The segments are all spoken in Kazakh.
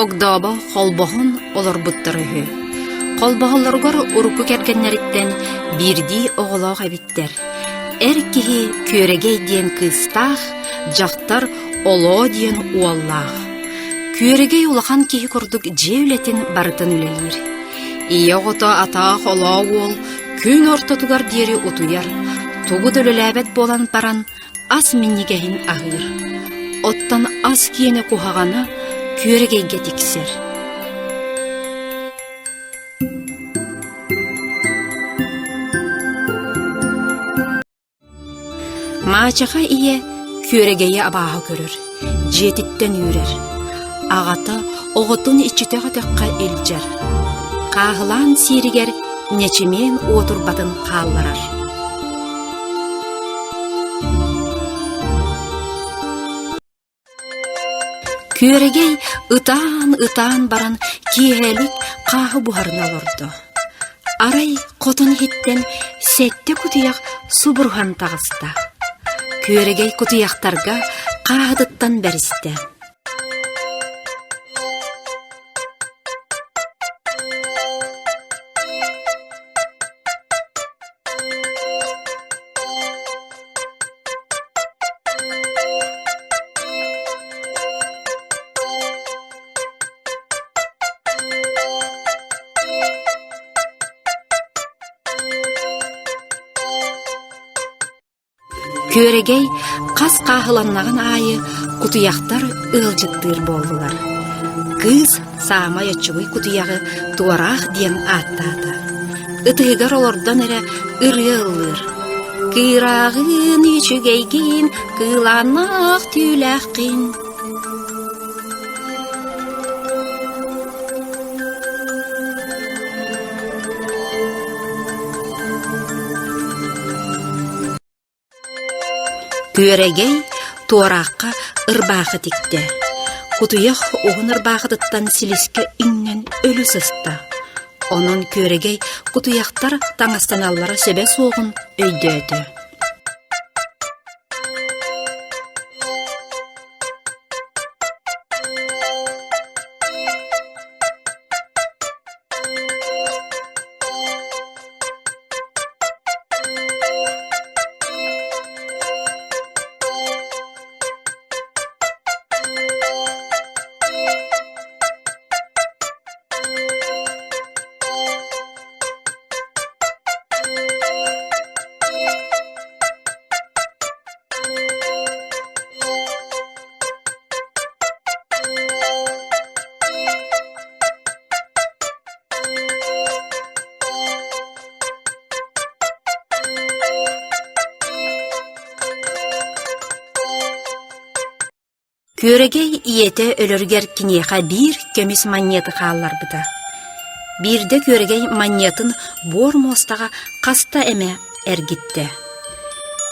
Огдоба холбоһун олорбуттарыһы. Холбоһоллоргор уруку кергеннерitten бирди оголоох эбиттер. Эр киһи күөрэгэй диэн кыыстаах, жактар олоо диэн уоллаах. Күөрэгэй улахан киһи курдук жеүлетин барытын үлелир. Ийогото атаах олоо уол күн ортотугар диэри утуяр. Тугу дөлөләбет болан баран ас миннигэһин аһыыр. Оттан ас киэне кухагана күөрэгэйге тиксер. Маачаха ие күөрэгэйе абааһы көрөр, жетиттен үүрер. Агата оҕотун ичитеҕа-тэххэ илдьэр. Кааһылаан сииригэр нечимиэн уотурбатын хаалларар. Күөрэгэй ытаан баран киэһэлик кааһы буһарына олордо. Арай хотон хиттен сетте кутуяк субурхан тағыста. Күөрэгэй кутуяктарга кааһыдыттан бэристэ. Күөрэгэй кас кааһыланнаган аайы кутуяктар ыалдьыттыыр болдулар. Кыыс саама яччыбый кутуягы туараах диэн ааттаата. Ытыһыгар олордон эрэ ырыаллыыр. Кыыраагын үчүгейгин кыылааннаах түүлээхкин. Күөрэгэй туараакка ырбаахы тикте. Кутуях оҕун ырбаахытыттан силиске иңнен өлү сыста. Онон күөрэгэй кутуяктар таңастаналлара сөбө суоҕун өйдөөтө. Күөрэгэй иете өлөргер кинеха бир көмүс маньеты хаалларбыта. Бирде күөрэгэй маньетін бор мостага каста эме эргитте.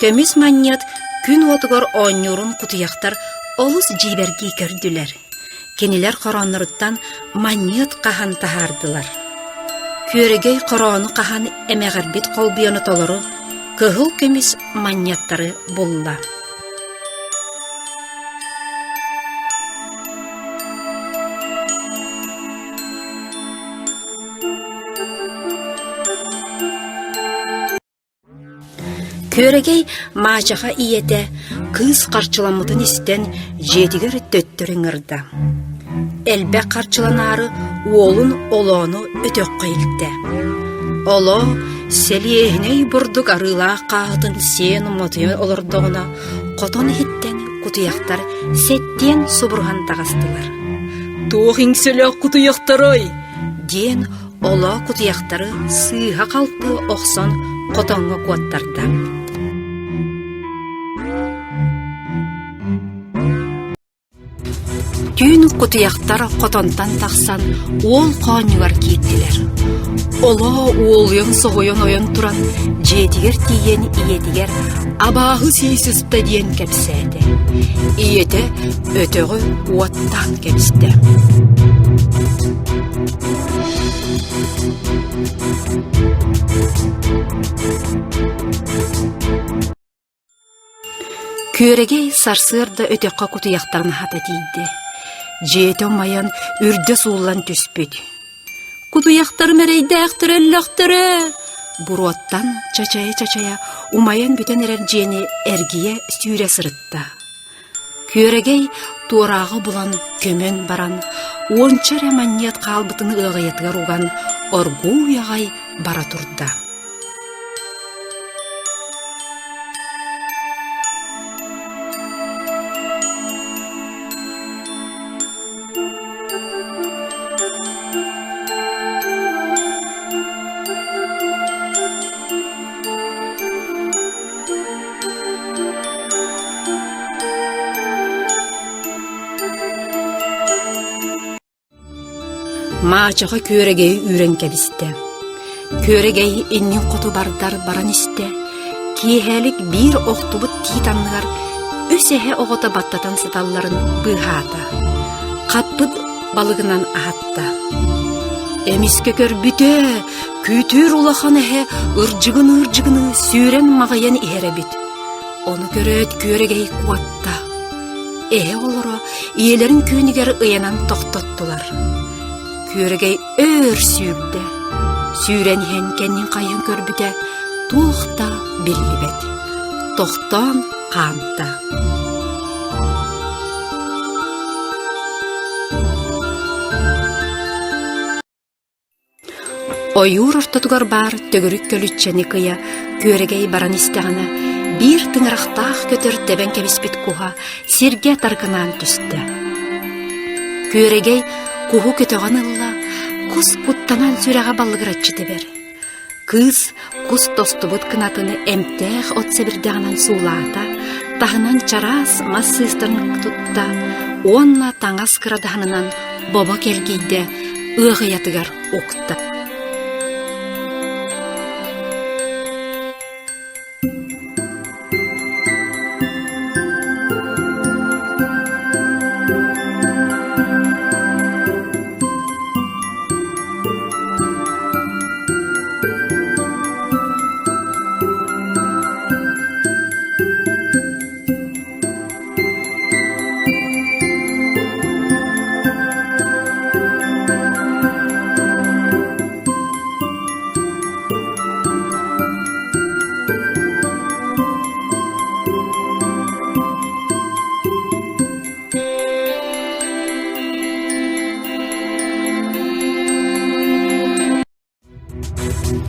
Көмүс маньет күн отугор ооннюрун кутуяктар олус жиберги көрдүлер. Кенилер короннуруттан маньет кахан тахардылар. Күөрэгэй корону кахан эмегербит колбуяны толору кыһыл көмүс маньеттары булла. Күөрэгэй маачаха иете кыыс карчыламытын истен жетигер төттөрүң ырда. Элбе карчыланаары уолун олоону өтөккө илте. Олоо селиэһинэй бурдук арыылаах каахытын сиэн мотуйун олордоҕуна хотон хиттен кутуяктар сеттиэн субурхан тагастылар. «Туох иҥсөлөөх кутуяктарой!» диэн олоо кутуяктары сыыха калпы охсон хотоҥҥо куаттарда. Түн кутуяктар хотонтан тахсан уол кооннугар кииттилер. Олоо уолуйон соҕойон ойон туран жетигер тиийен иетигер абааһы сиисыста диэн кэпсээте. Иете өтөҕү уоттаан кэпсте. Күөрэгэй сарсыарда өтөкка кутуяктарына хата тийди. жете майан үрде суулан түспүт. Кудуяқтар мәрейдәқтір әлләқтірі. Буруаттан чачая умайан бүтен әрер жені әргие сүйре сырытта. Көрегей туырағы бұлан көмін баран, ончар әмәниет қалбытыны ұғаятығар уған оргу яғай бара тұрда. Маачаға көрегей үйрен кәбісті. Көрегей иннен қоту бардар баран істе. Кейхәлік бір оқтубыт титанлығар өсәхе оғыта баттатан сыталларын бұғата. Қатпыт балығынан ағатта. Әміске көр бүті, күтір улахан әхе ұржығыны сүйрен мағаян иәрі біт. Оны көрет көрегей қуатта. Әхе олары иелерін көнігер ұянан тоқтаттылар. Көрегей өр сүйілді. Сүйрен хен кәннен қайын көрбіде тоқта белі бет. Тоқтан қанта. Ойур ортатығар бар төгірік көлітчені кыя көрегей баран істеғана бір тыңырақтақ көтір дәбен кәбіспет куға серге тарғынан түсті. Көрегей куху көтөған ылла, кус куттанан сүрәға балығыратчы тебер. Кыз кус тостубыт кынатыны әмтәқ отса бірдіғанан сулата, тағынан чарас массыстырын тұтта, онна таңас кырадағанынан боба келгейді ұғыятығар оқта.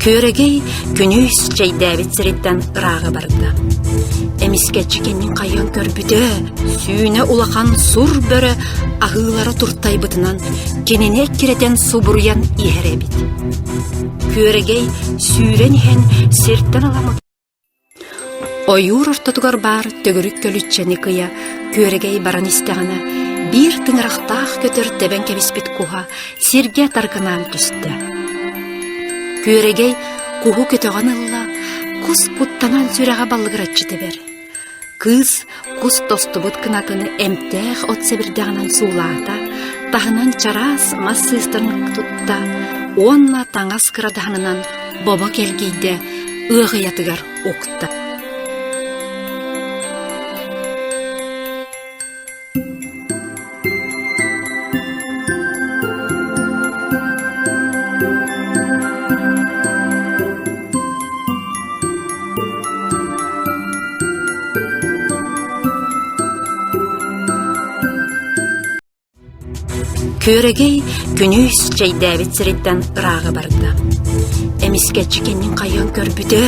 Көрегей күнүс чайдабит сиреттен ырағы барды. Әміске чекеннен қайын көрбіді, сүйіне улақан сұр бөрі ағылары тұрттай бұтынан, кенене керетен субұрыян иәрі бит. Көрегей сүйрен хен серттен аламы. Ойур ортатығар бар төгірік көлітчені кыя көрегей баран істеғана, бір тыңырақтақ көтір дәбен кәбіспет куға серге тарғынан түсті. Көрегей куху көтөған ылла, кус куттанан сүрәға балығыратчы тебер. Кыз кус тостубыт кынатыны әмтәқ отса бірдіғанан сулата, тағынан чарас массыстырын тұтта, онна таңас кырадағанынан боба келгейді ұғыятығар оқта. Көрегей күнүс чайдабит сиреттен ырағы барды. Әміске чекеннен қайын көрбіді,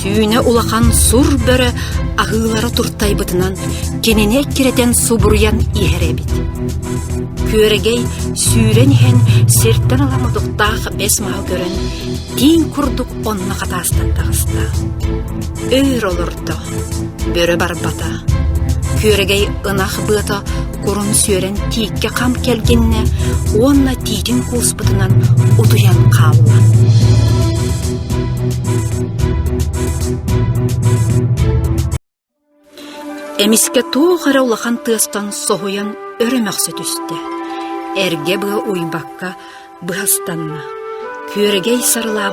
сүйіне улақан сұр бөрі ағылары тұрттай бұтынан, кенене керетен субұрыян иәрі бит. Көрегей сүйрен хен серттен аламыдықтақ бес мағ көрін, тейін күрдік онына қатастан тағыста. Өр олырды, бөрі барбата. Көрегей ынақ бұты құрын сүйрен тейікке қам келгенне, онына тейдің қуыспытынан ұдуян қалуы. Әміске тоғыра улақан тыстан соғуян өрі мәқсі түсті. Әрге бұға уйбаққа бұғастанна. Көрегей сарылабы